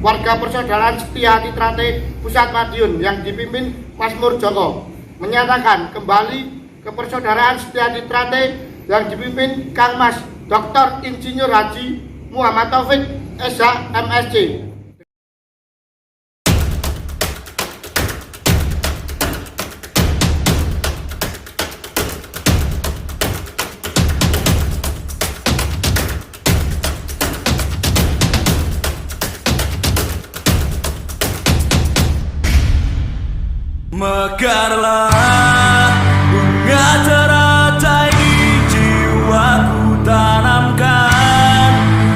warga persaudaraan setia Titrate Pusat Madiun yang dipimpin Mas Murjoko menyatakan kembali ke persaudaraan setia Titrate yang dipimpin Kang Mas Dr. Insinyur Haji Muhammad Taufik SH MSc. Mekarlah bunga teratai di jiwaku, tanamkan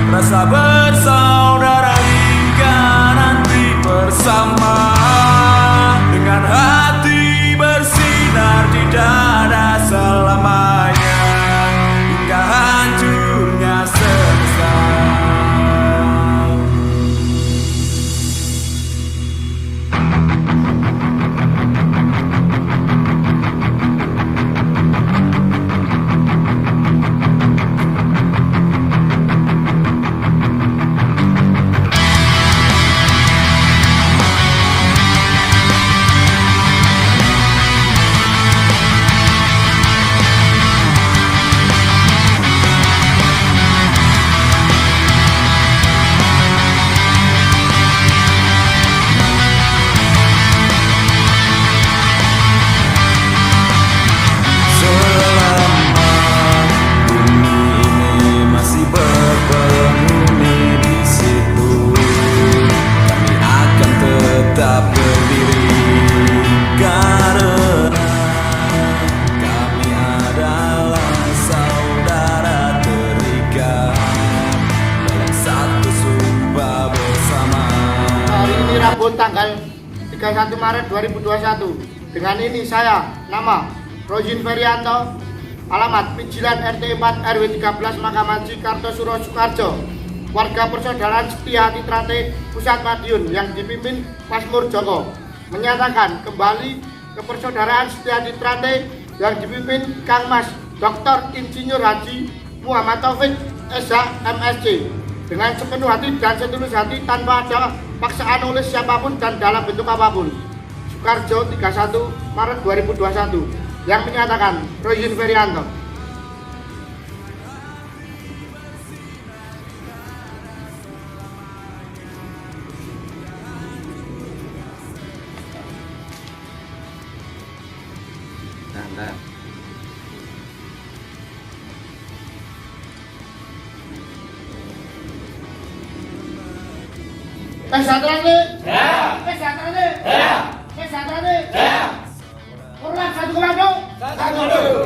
rasa bersaudara hingga nanti bersama, dengan hati bersinar di dada selamanya hingga hancurnya semesta. Rabu tanggal 31 Maret 2021. Dengan ini saya, nama Rozin Ferianto, alamat Pijilan RT 4 RW 13 Makamaji Kartosuro Sukarjo, warga persaudaraan setia Titrate Pusat Madiun yang dipimpin Mas Murjoko menyatakan kembali ke persaudaraan setia Titrate yang dipimpin Kang Mas Dr. Insinyur Haji Muhammad Taufik SH MSc dengan sepenuh hati dan setulus hati tanpa ada paksaan oleh siapapun dan dalam bentuk apapun. Sukarjo 31 Maret 2021 yang menyatakan Rozin Ferianto. Pesatrane? Ya. Pesatrane? Ya. Pesatrane? Ya. Kurang satu komando? Satu komando.